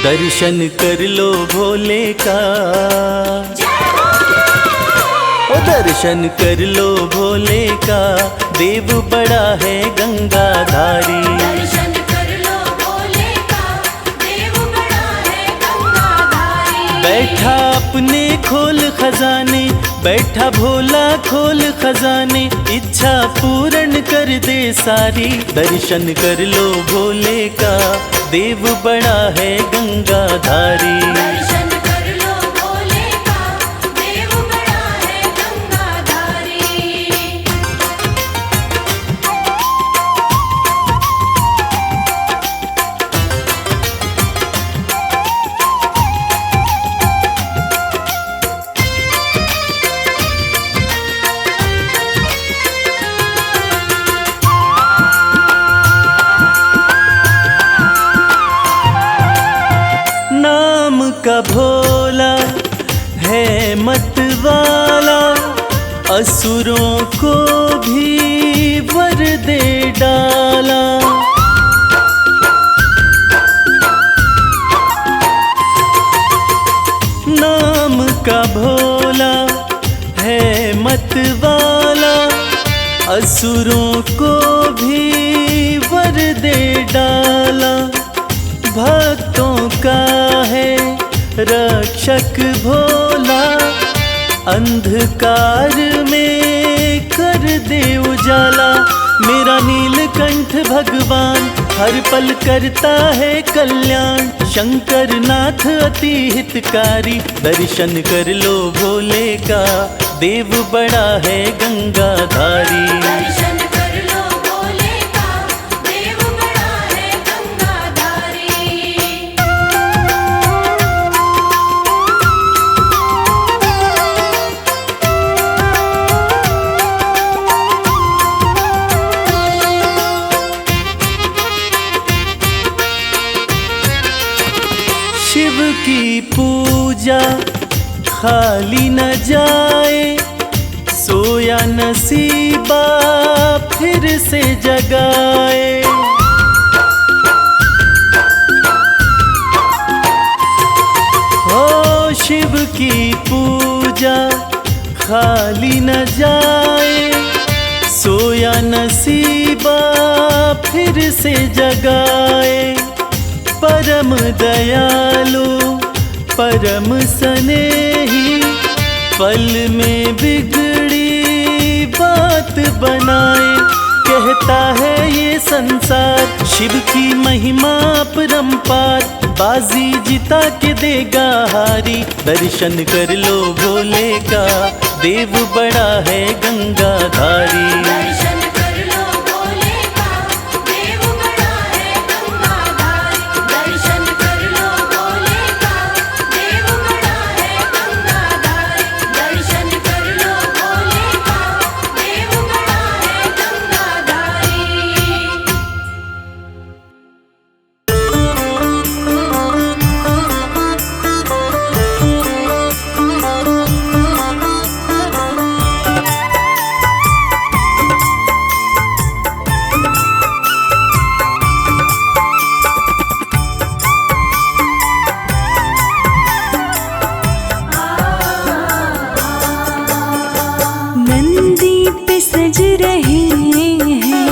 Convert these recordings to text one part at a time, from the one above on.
दर्शन कर लो भोले का, ओ दर्शन कर लो भोले का, देव बड़ा है गंगाधारी। दर्शन कर लो भोले का, देव बड़ा है गंगाधारी। बैठा अपने खोल खजाने, बैठा भोला खोल खजाने, इच्छा पूर्ण कर दे सारी। दर्शन कर लो भोले का, देव बड़ा है गंगाधारी। दर्शन कर लो भोले का, देव बड़ा है गंगाधारी। नाम का भोला है मत वाला, असुरों को भी वर दे डाला। नाम का भोला है मत वाला, असुरों को भी वर दे डाला। भक्तों का है रक्षक भोला, अंधकार में कर दे उजाला। मेरा नीलकंठ भगवान हर पल करता है कल्याण, शंकर नाथ अति हितकारी। दर्शन कर लो भोले का, देव बड़ा है गंगाधारी। दर्शन कर लो भोले का, देव बड़ा है गंगाधारी। शिव की पूजा खाली न जाए, सोया नसीबा फिर से जगाए। हो शिव की पूजा खाली न जाए, सोया नसीबा फिर से जगाए। परम दयालु परम स्नेही, पल में बिगड़ी बात बनाए। कहता है ये संसार शिव की महिमा परम्पार, बाजी जिता के देगा हारी। दर्शन कर लो भोले का, देव बड़ा है गंगाधारी। दर्शन कर लो भोले का, देव बड़ा है गंगाधारी। दर्शन कर लो भोले का, देव बड़ा है गंगाधारी। दर्शन कर लो भोले का, देव बड़ा है गंगाधारी। नंदी पे सज रहे हैं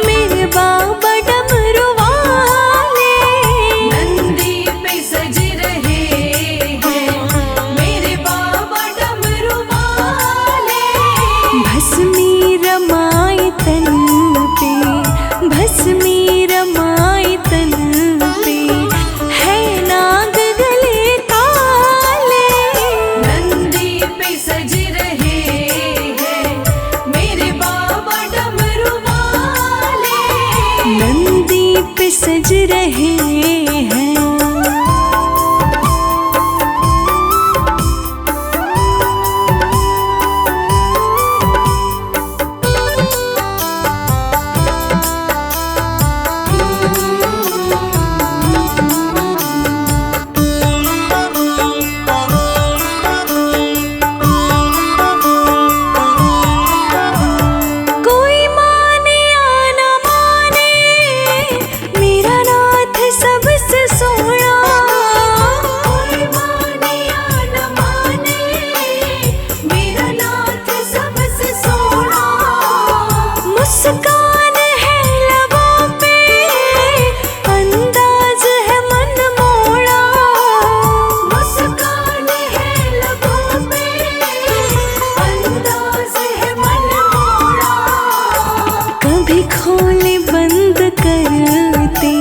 मेरे बाबा डमरू वाले। नंदी पे सज रहे हैं मेरे बाबा डमरू वाले। भस्मी रमाई तन पे, भस्मी रमाई तन पे, है नाग गले काले। नंदी पे सज रहे हैं मेरे बाबा डमरू वाले। नंदी पे सज रहे हैं। मुस्कान है लबों पे, अंदाज है मन मोड़ा। मुस्कान है लबों पे, अंदाज है मन मोड़ा। कभी खोले बंद करते,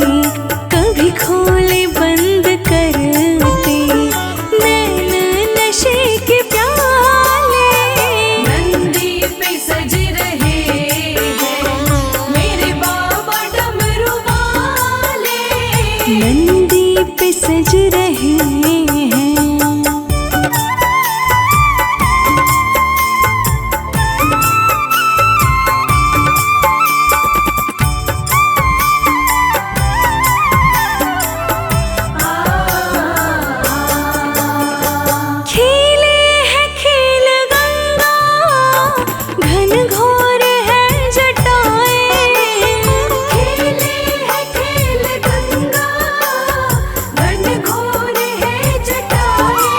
कभी खोले बंद करते, नैन नशे के प्याले। नंदी पे सज रहे हैं मेरे बाबा डमरू वाले। नंदी पे सज रहे हैं। खेले है खेल गंगा, घन घोर है जटाएं। खेले है खेल गंगा, घन घोर है जटाएं।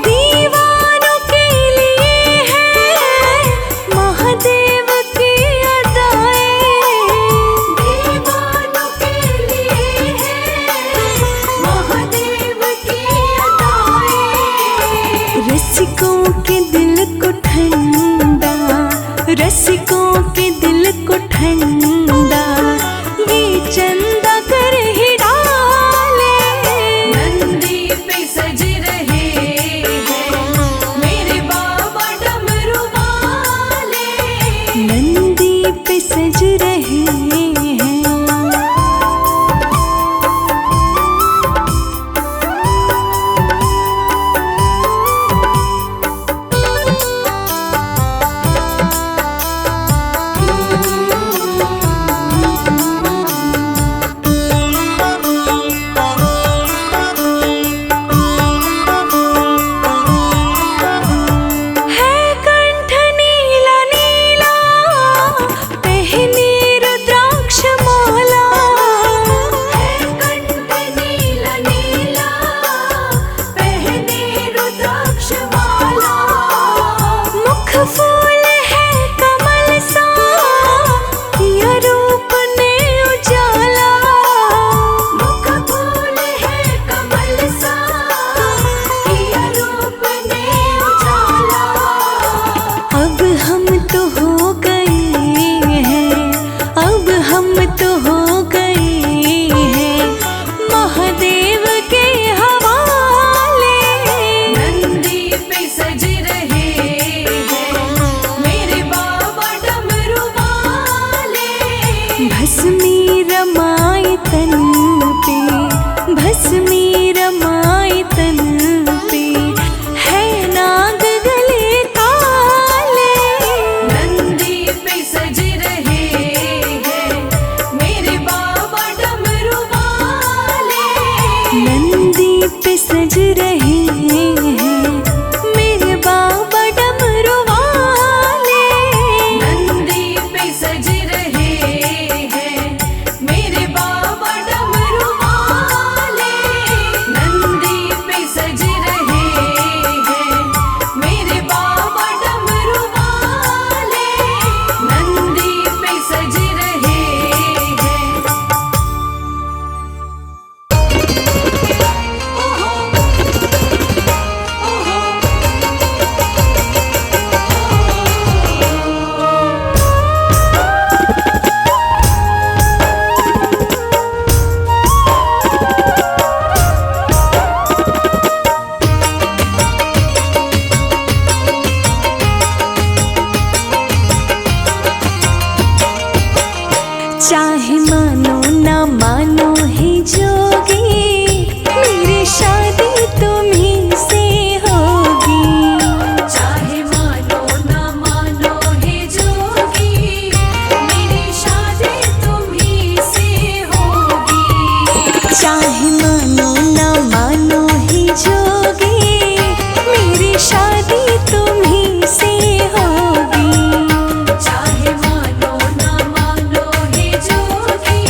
दीवानों के लिए है महादेव की अदाएं। दीवानों के लिए है महादेव की अदाएं। रसिकों के दिल को ठंडा, रसिकों के दिल को ठंडा, ये चंदा कर ही डाले। नंदी पे सज रहे हैं मेरे बाबा डमरू वाले। नंदी पे सज रहे हैं। है कंठ नीला नीला, पहने रुद्राक्ष माला। है कंठ नीला नीला, पहने रुद्राक्ष माला। मुख फूल है कमल सा, किया रूप ने उजाला। मुख फूल है कमल सा, किया रूप ने उजाला। अब हम तो हो गए हैं, अब हम तो हो गए हैं महादेव के हवाले। नंदी पे सज रहे हैं मेरे बाबा डमरू वाले। भस्मी रमाए तन पे, भस्मी रमाए तन पे, है नाग गले काले। नंदी पे सज रहे हैं मेरे बाबा डमरू वाले। नंदी पे सज रहे हैं मेरे बाबा डमरू वाले। नंदी पे सज रहे हैं मेरे बाबा डमरू वाले। नंदी पे सज रहे हैं मेरे बाबा डमरू वाले। नंदी पे सज रहे हैं। चाहे मानो ना मानो ही जोगी, मेरी शादी तुम्हीं से होगी। चाहे मानो ना मानो हे जोगी, मेरी शादी तुम्हीं से होगी। चाहे मानो ना मानो ही जोगी, मेरी शादी तुम्हीं से होगी। चाहे मानो ना मानो हे जोगी,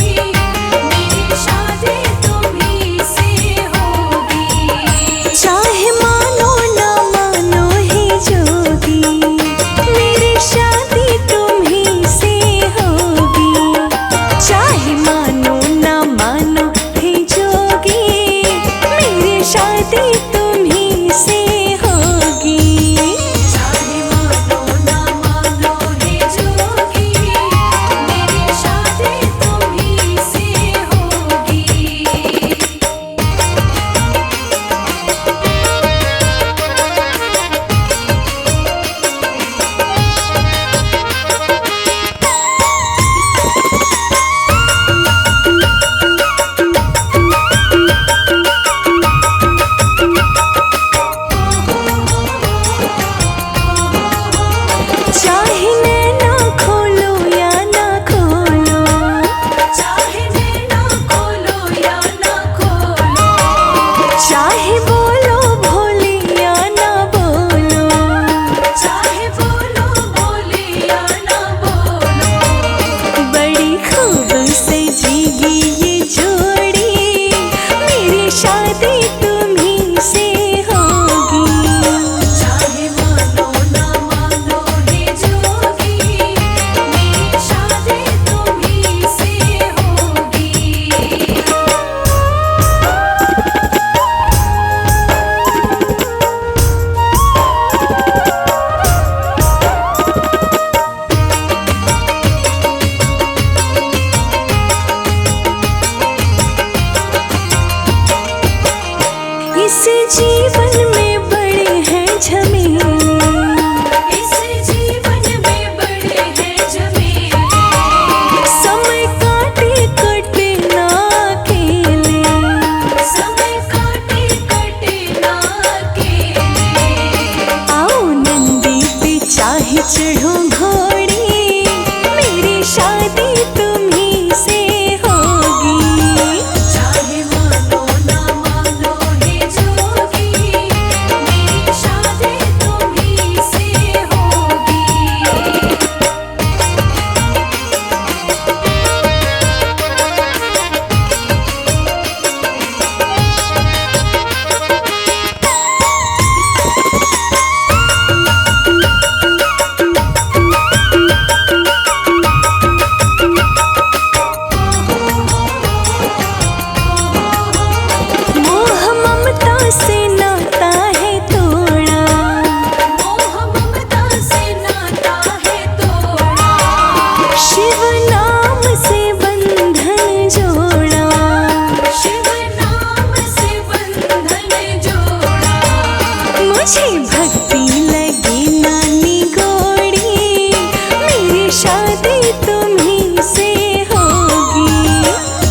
शादी तुम्हीं से होगी।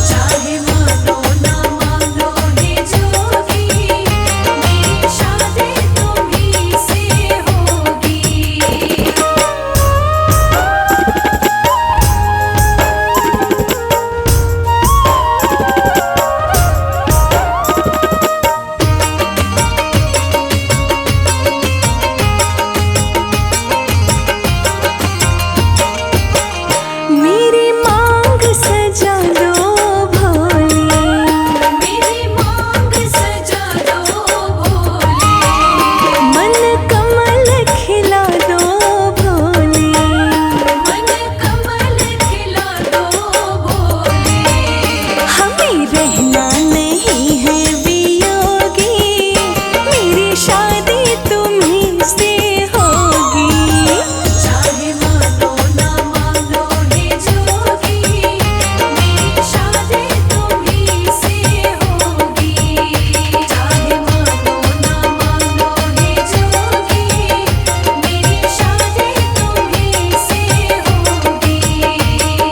चाहे मानो ना मानो हे जोगी, मेरी शादी तुम्हीं से होगी। मेरी मांग सजा दो भोले, मेरी मांग सजा दो भोले, मन कमल खिला दो भोले। मन कमल खिला दो भोले। हमें रहना नहीं है वियोगी, मेरी शादी तुम्हीं से होगी। चाहे मानो ना मानो हे जोगी, मेरी शादी तुम्हीं से होगी। चाहे मानो ना मानो हे जोगी, मेरी शादी तुम्हीं से होगी।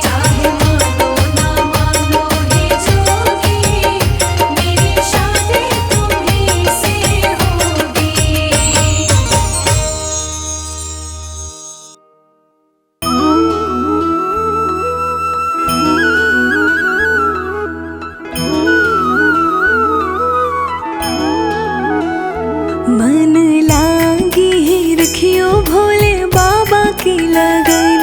चाहे मानो ना मानो हे जोगी, मेरी शादी तुम्हीं से होगी। मन लागी ही रखियो भोले बाबा की लगन।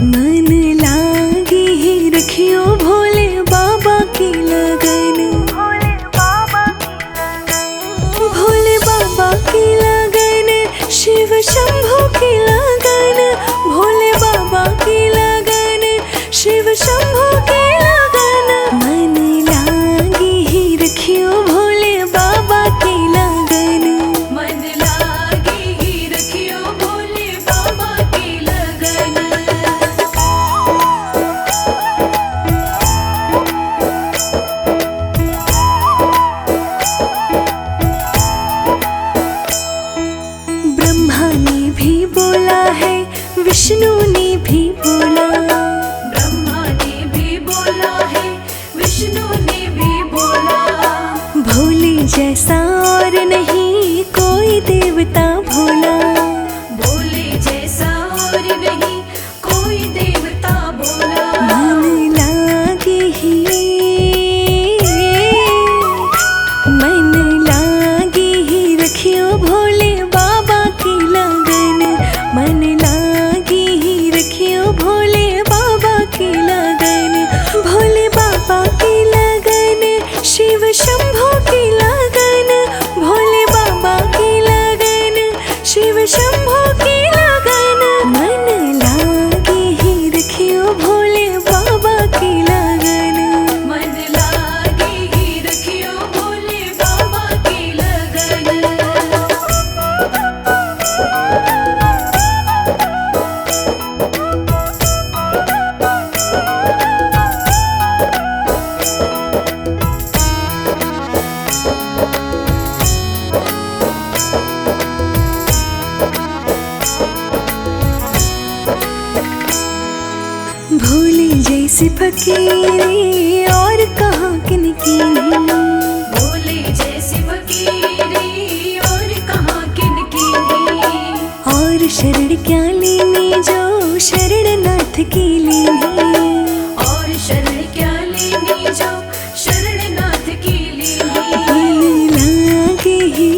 मन लागी ही रखियो भोले बाबा की लगन। भोले बाबा की लगन, शिव शंभू की लगन। भोले बाबा की लगन, शिव शंभू की लगन। मन लागी ही रखियो भोले बाबा की लगन। मन लागी ही रखियो भोले बाबा की लगन। ब्रह्मा ने भी बोला है, विष्णु ने भी बोला। ब्रह्मा ने भी बोला है, विष्णु ने भी बोला। भोले जैसा और नहीं कोई देवता भोला। भोले जैसा और नहीं कोई देवता बोला। मन लागे ही, मन लागे ही रखियो भोले बाबा की लगन। मन लागे ही रखियो भोले बाबा की लगन। भोले बाबा की लगन, शिव शंभू की लगन। भोले बाबा की लगन, शिव शंभू की लगन। मन लागे ही रखियो भोले बाबा की लगन। मन लागी ही रखियो भोले बाबा की लगन। भोले जैसी फकीरी और कहाँ किनकी नहीं। भोले जैसी फकीरी और कहाँ किनकी नहीं। और शरण क्या लेनी जो शरणनाथ की लेनी। और शरण क्या लेनी जो शरणनाथ की लेनी। मन लागे ही,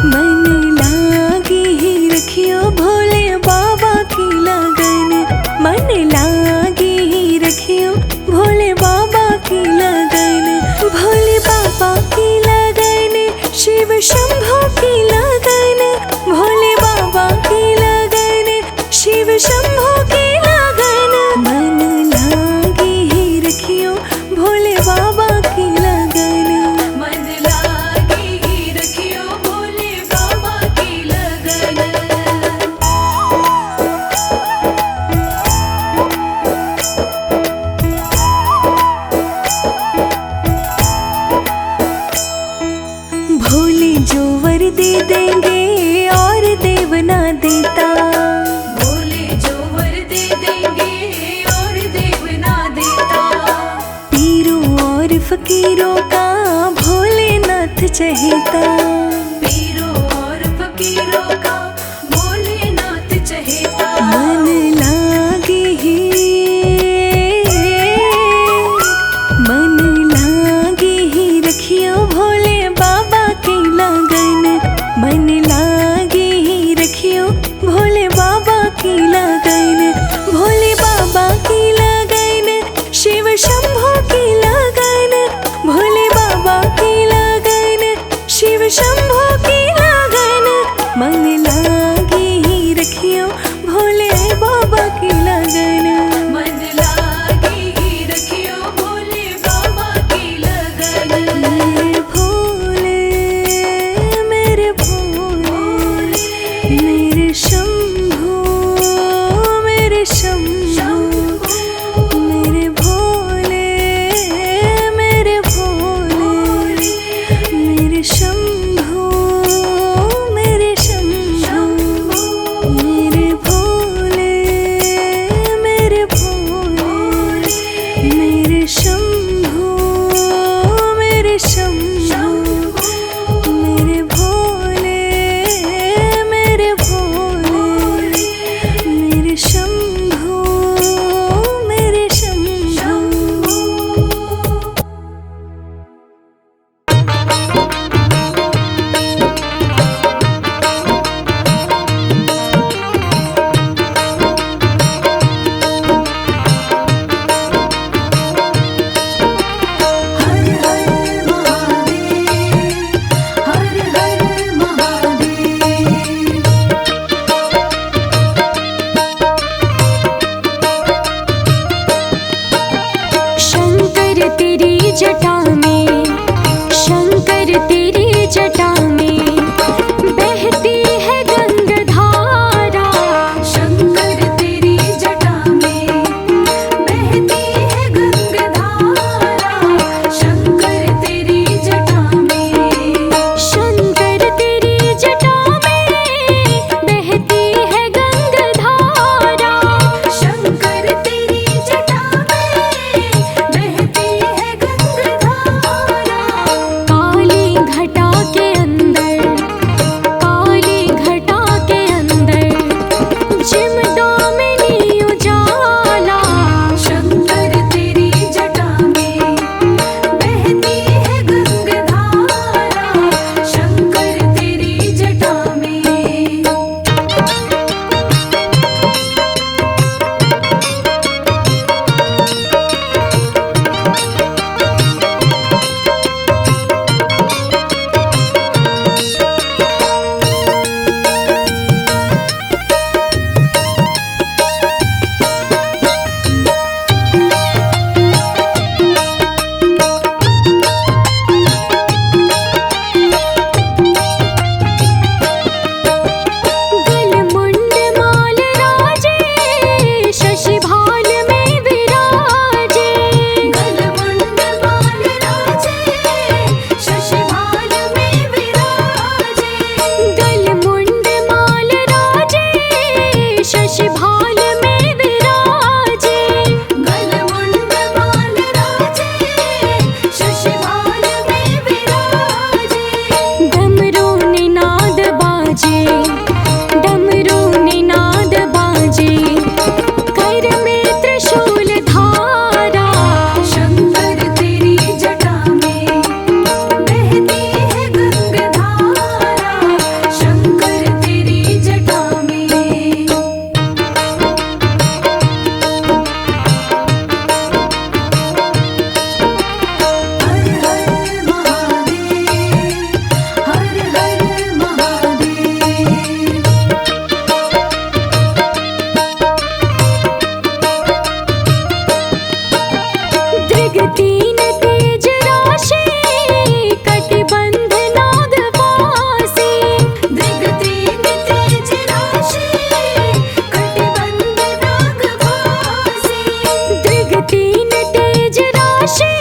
मन लागे ही रखियो भोले बाबा की लगन। मन लागे ही रखियो भोले बाबा की लगन। भोले बाबा की लगन, शिव शंभू की लगन। भोले बाबा की लगन, शिव शंभू शशिभाल में विराजे, गलमुंड माल राजे, शशिभाल में विराजे। डमरू निनाद बाजे, डमरू निनाद बाजे, कर में त्रिशूल धारा। शंकर तेरी जटा में बहती है गंगाधारा, शंकर तेरी जटा में। हर हर महादेव, हर हर महादेव। दृगतीन तेज राशि, कटिबंध नागवासी। दृगतीन तेज राशि, कटिबंध नागवासी। दृगतीन तेज राशि,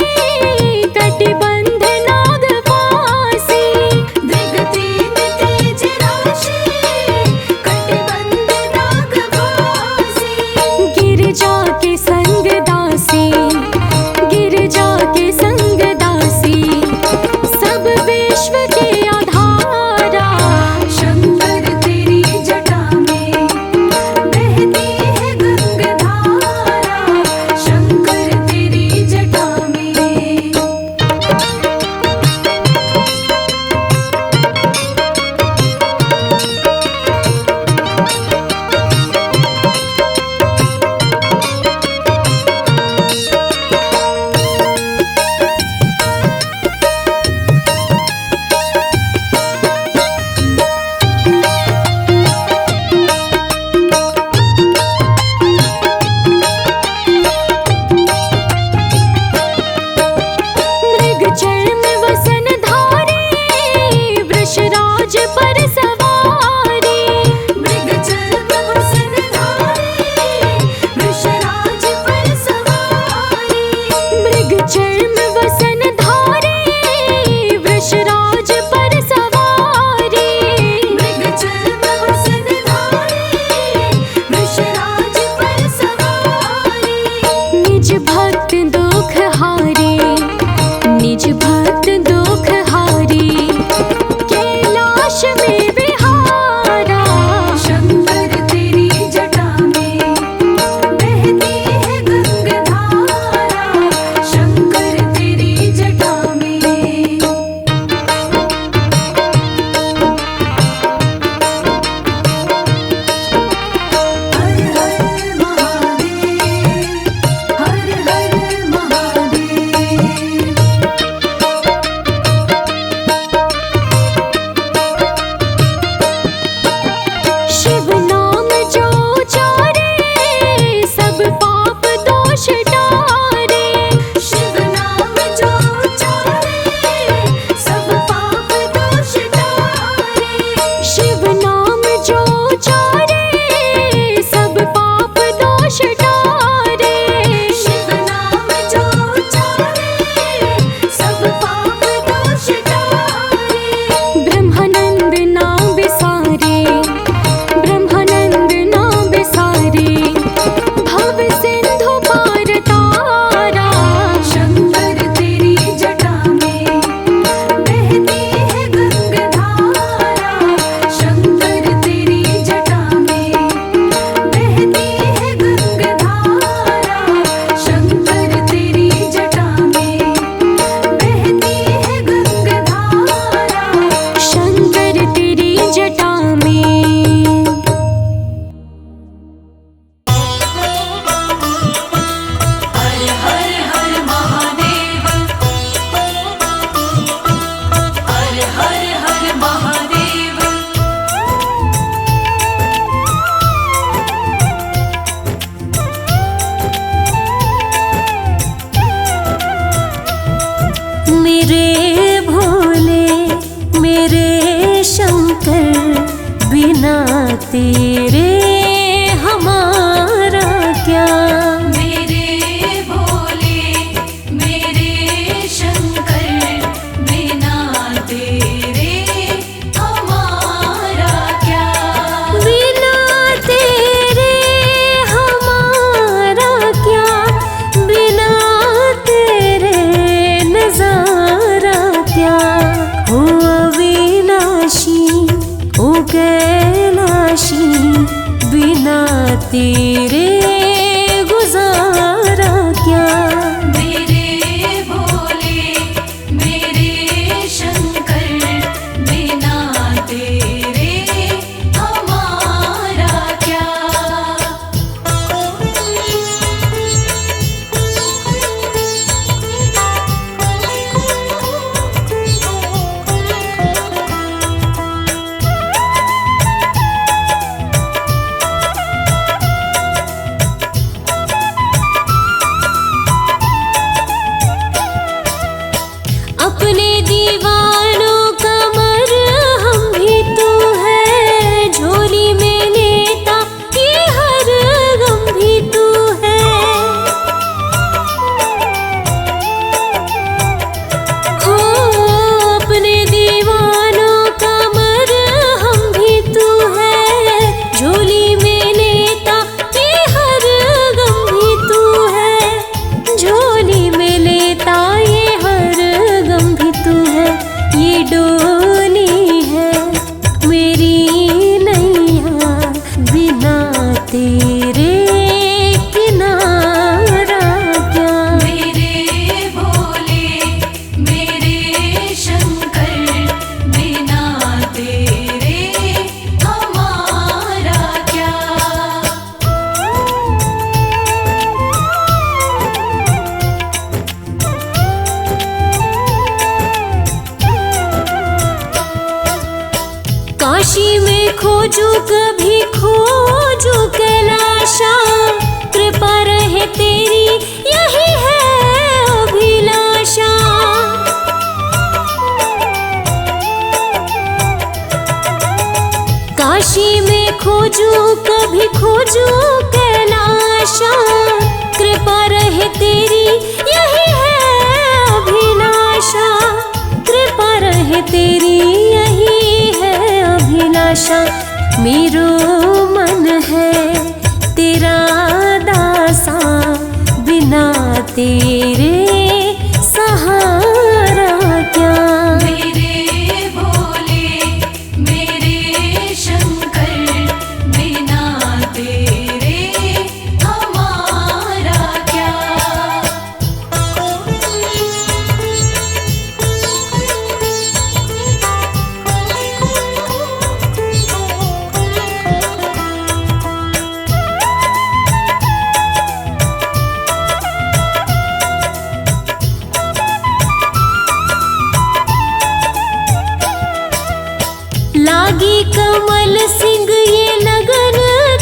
कटिबंध नागवासी। दृगतीन तेज राशि, कटिबंध नागवासी। गिरिजा के संग दासी, गिरिजा के संग दासी, सब विश्व के आधारा। शंकर तेरी जटा में बहती है गंगाधारा, शंकर तेरी जटा में। मृग चर्म वसन धारी, वृषराज पर सवारी। मृग चर्म वसन धारी, वृषराज पर सवारी। मृग चर्म वसन धारी, वृषराज पर सवारी। मृग चर्म वसन धारी, वृषराज पर सवारी। निज भक्त दुख हारे, निज भक्त दुख हारे, कैलाश में विहारा। शंकर तेरी जटा में बहती है गंगाधारा, शंकर तेरी जटा में। हर हर महादेव, हर हर महादेव। शिव नाम जो चारे, सब पाप दोष टारे। शिव नाम जो चारे, सब पाप दोष टारे। शिव नाम जो चारे, सब पाप दोष टारे। शिव नाम जो चारे, सब पाप दोष टारे। ब्रह्मानंद नाम बिसारे, ब्रह्मानंद नाम बिसारे, भव सिंधु पार तारा। शंकर तेरी जटा में बहती है गंगाधारा, शंकर तेरी जटा में बहती है गंगाधारा, शंकर तेरी जटा में बहती है गंगाधारा। शंकर तेरी जटा में। हर हर हर महादेव, हर हर हर महादेव। मेरे भोले मेरे शंकर, बिना तेरे हमारा क्या। मेरे भोले मेरे शंकर, बिना तेरे हमारा क्या। बिना तेरे कैलाशी, बिना तेरे गुजारा क्या। मेरे भोले मेरे शंकर, बिना तेरे हमारा क्या। अपने दीवानों का मरहम भी तू है, झोली में लेता ये हर गम भी तू है। हो अपने दीवानों का मरहम भी तू है, झोली में लेता ये हर गम भी तू है। झोली में लेता ये हर गम भी तू है। ये डोली है मेरी नैया, बिना तेरे किनारा क्या। मेरे भोले मेरे शंकर, बिना तेरे हमारा क्या। काशी में खोजू कभी खोजू कैलाशा, कृपा रहे तेरी यही है अभिलाषा। काशी में खोजू कभी खोजू कैलाशा, कृपा रहे तेरी यही है अभिलाषा। कृपा रहे तेरी यही है अभिलाषा। मेरो मन है तेरा दासा, बिना तेरे सहारा क्या। मेरे भोले मेरे शंकर, बिना तेरे हमारा क्या। लागी कमल सिंह ये लगन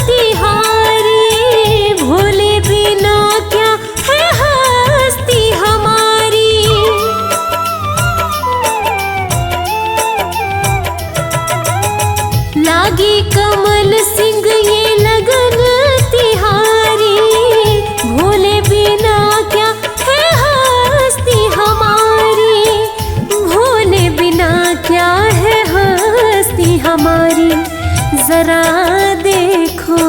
तिहारी, भोले बिना क्या है हस्ती हमारी। लागी कमल सिंह ये लगन तिहारी, भोले बिना क्या है हस्ती हमारी। भोले बिना क्या है हस्ती हमारी। जरा देखो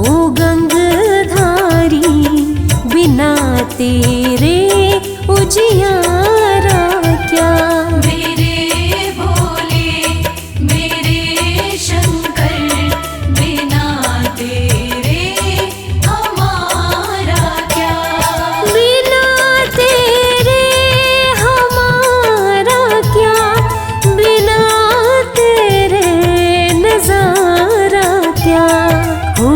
ओ गंगधारी, बिना तेरे उजियारा क्या। मेरे भोले मेरे शंकर, बिना तेरे हमारा क्या। बिना तेरे हमारा क्या, बिना तेरे नजारा क्या। हो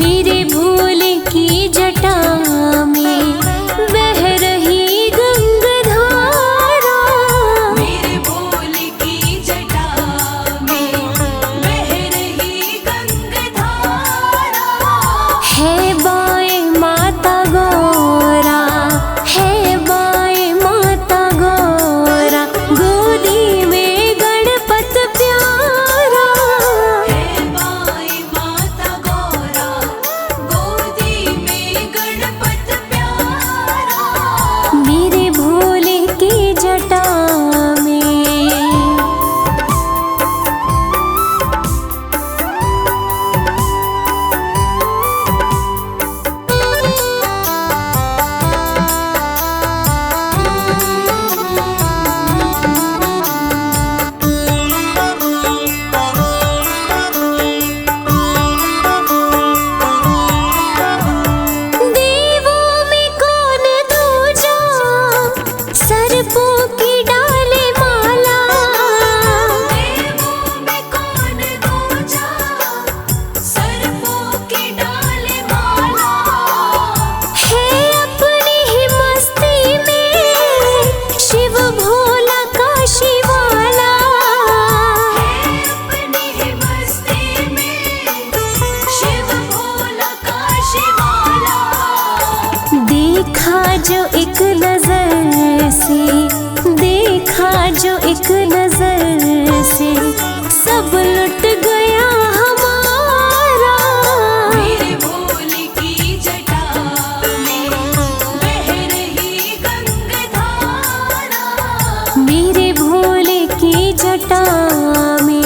मेरे भोले की जटा में बह रही गंगाधारा। मेरे भोले की जटा में बह रही गंगाधारा। है बाएं माता गौरा, है बाएं माता गौरा, गोदी में गणपत प्यारा। है बाई माता गौरा, गोदी में गणपत प्यारा। मेरे भोले की जटा में। देवों में कौन दूजा, सर्पों की डाले माला। देवों में कौन दूजा, सर्पों की डाले माला। है अपनी ही मस्ती में शिव भोला काशी वाला। है अपनी ही मस्ती में शिव भोला काशी वाला। देखा जो एक नजर से, देखा जो एक नजर से, सब लुट गया हमारा। मेरे भोले की जटा में बह रही गंगाधारा। मेरे भोले की जटा में।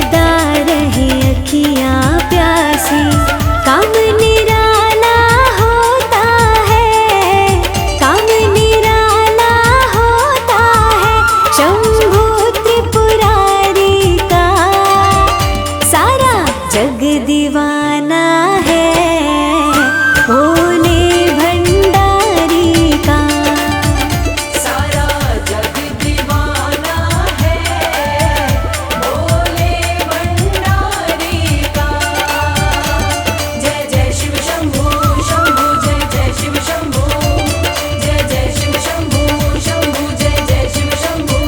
सदा रहे अखियाँ प्यासी। काम निराला होता है, काम निराला होता है शंभु त्रिपुरारी का। सारा जग दीवाना है भोले भंडारी का। सारा जग दीवाना है भोले भंडारी का। जय जय शिव शंभू शंभू जय जय शिव शंभू, जय जय शिव शंभू शंभू जय जय शिव शंभू।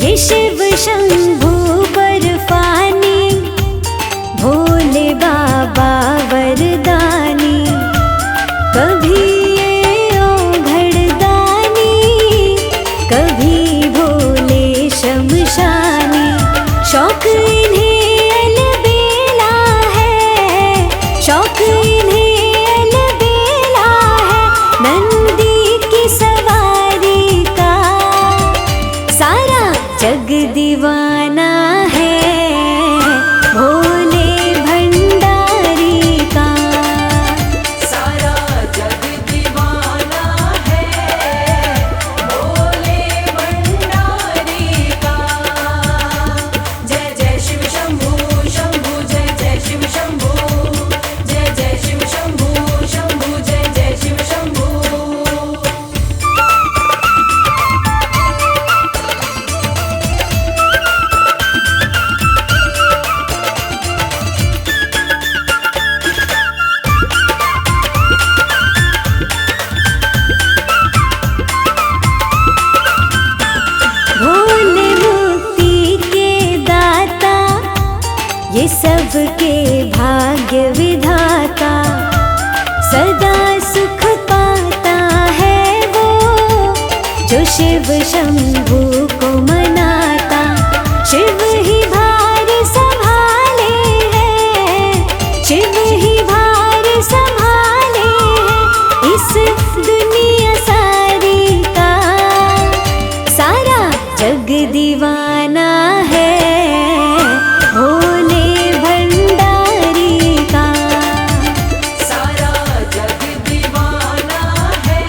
ये शिव शंभू बर्फानी, भोले बाबा वरदानी। कभी ये ओघड़दानी, कभी भोले शमशानी। शौक इन्हें अलबेला है, शौक इन्हें अलबेला है नंदी की सवारी का। सारा जग दीवाना है भोले भंडारी का। सारा जग दीवाना है भोले भंडारी का। जय जय शिव शंभू शंभू जय जय शिव शंभू, जय जय शिव शंभू शंभू जय जय शिव शंभू। भोले मुक्ति के दाता, ये सबके भाग्य विधाता। सदा सुख पाता है वो जो शिव शंभू को मनाता। शिव ही भार संभाले हैं, शिव ही भार संभाले हैं इस दुनिया सारी का। सारा जग दीवाना है भोले भंडारी का। सारा जग दीवाना है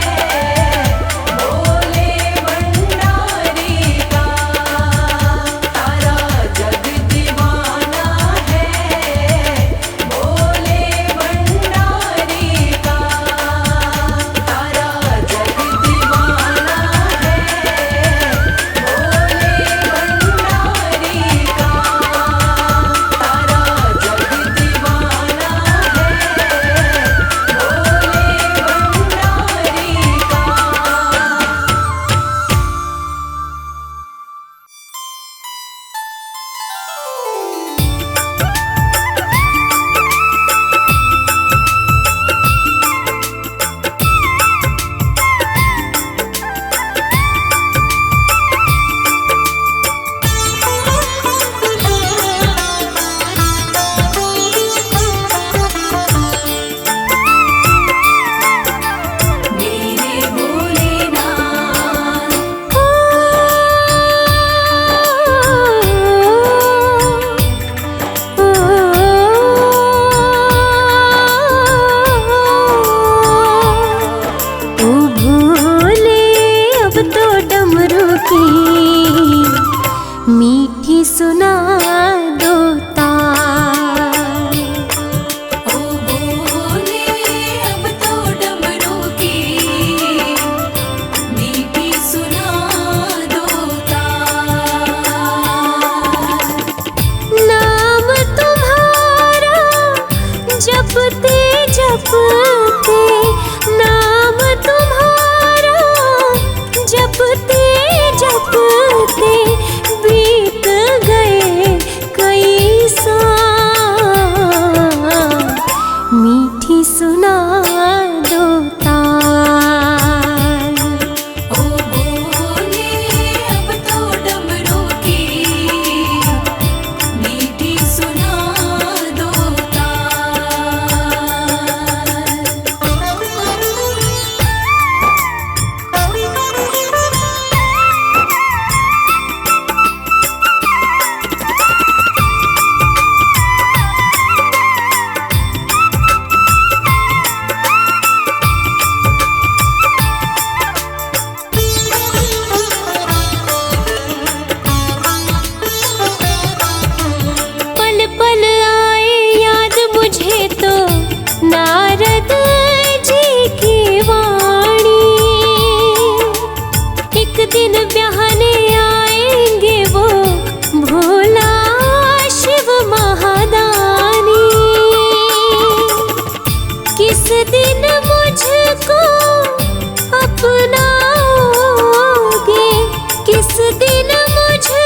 भोले भंडारी का। सारा जग दीवाना है भोले भंडारी का। सारा जग दीवाना है भोले भंडारी का।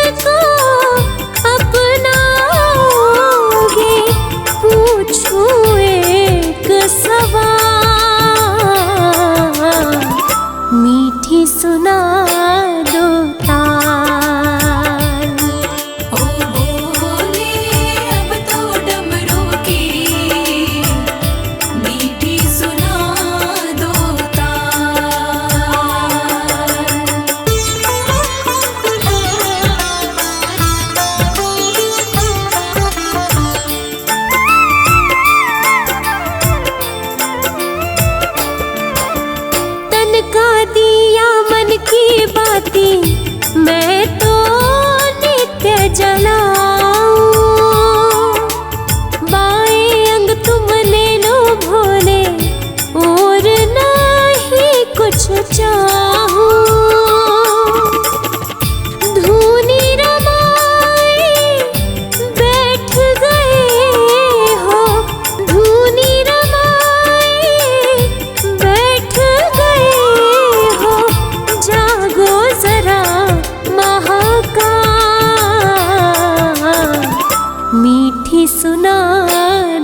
मुझको अपनाओगे, पूछूं एक सवाल, मीठी सुना दो ताल। ओ बोले अब तो डमरू की मीठी सुना दो तन का दिया मन की बातें मैं तो नित्य जलाऊं, बाएं अंग तुम ले लो भोले और नहीं कुछ चाहूं। धूनी रमाए बैठ गए हो, धूनी रमाए बैठ गए हो, जागो जरा महाकाल, मीठी सुना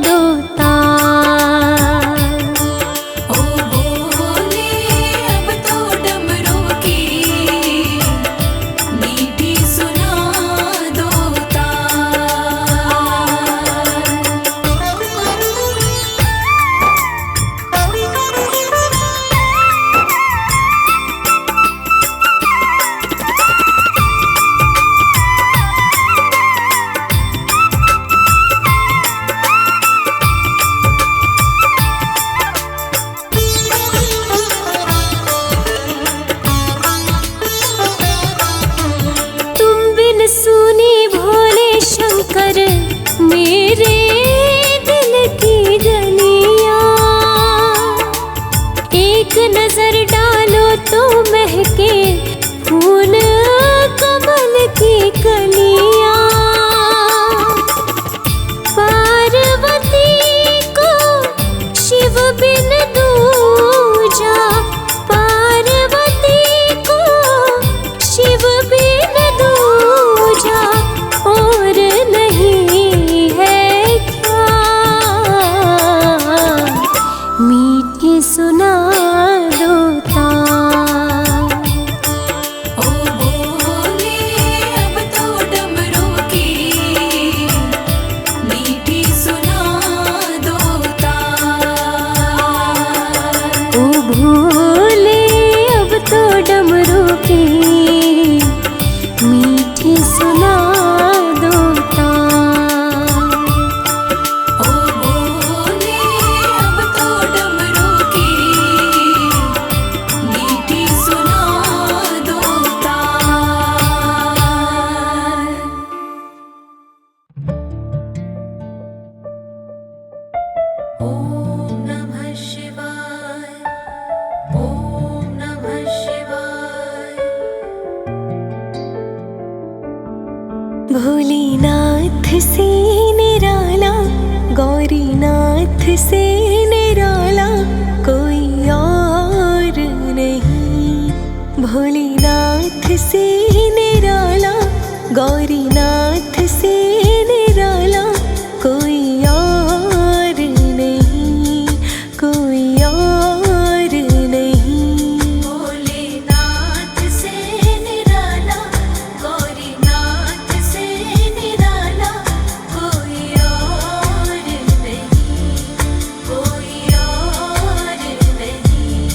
दो ताल। ओ बोले अब तो डमरू की मीठी सुना दो तुम बिन सुनी भोले शंकर मेरे दिल की गलियां, एक नजर डालो तो महके फूल कमल की कलियां। पार्वती को शिव बिन दूजा, पार्वती को शिव बिन दूजा और नहीं है क्या, मीठी सुना दो ताल। ओ बोले अब तो डमरू की मीठी सुना दो ताल। ओ भोले अब तो डमरू की मीठी सुना दो ताल। ओ बोले अब तो डमरू की मीठी सुना दो ताल। ओम नमः शिवाय, ओम नमः शिवाय। भोलेनाथ से निराला, गौरीनाथ से निराला कोई और नहीं। भोलेनाथ से निराला, गौरीनाथ से निराला कोई और नहीं, कोई और नहीं। भोलेनाथ से निराला, गौरीनाथ से निराला कोई और नहीं, कोई और नहीं।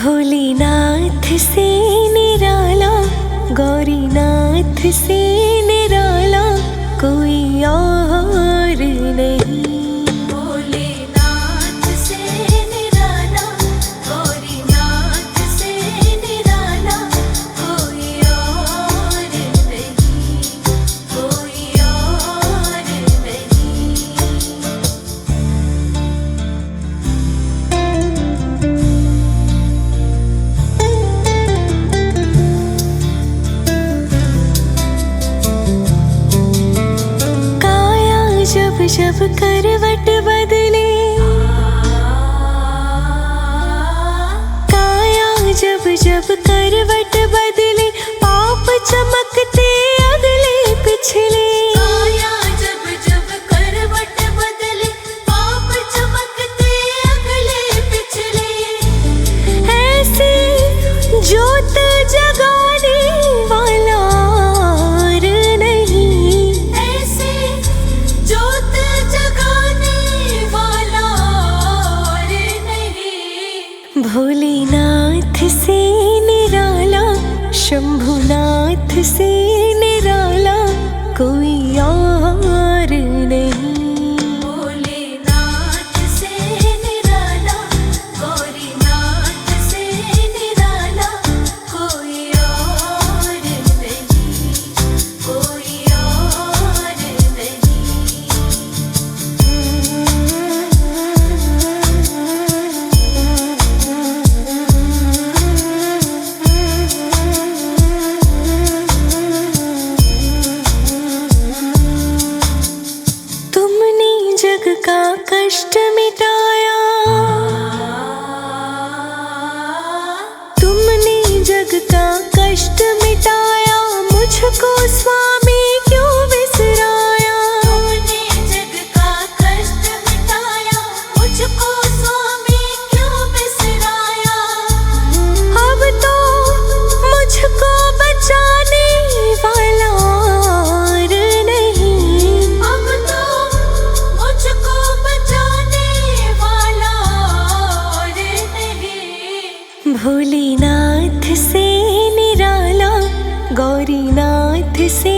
भोलेनाथ से निराला, गौरीनाथ से निराला कोई और नहीं। भोलेनाथ से निराला, गौरीनाथ से निराला कोई और नहीं, कोई और नहीं। काया जब जब करवट बदले, काया जब जब करवट बदले, पाप चमकते अगले पिछले। काया जब जब करवट बदले, पाप चमकते अगले पिछले। ऐसे जोत जगाने वाला और नहीं, ऐसे जोत जगाने वाला और नहीं। भोलेनाथ से निराला, शंभुनाथ से निराला कोई और नहीं। भोलेनाथ से निराला, गौरीनाथ से निराला कोई और नहीं, कोई और नहीं। तुमने जग का कष्ट मिटाया, तुमने जग का कष्ट मिटाया, मुझको स्वामी क्यों बिसराया। तुमने जग का कष्ट मिटाया, मुझको स्वामी क्यों बिसराया। अब तो मुझको बचाने वाला और नहीं। अब तो मुझको बचाने वाला और नहीं। भोलेनाथ से निराला, गौरीनाथ से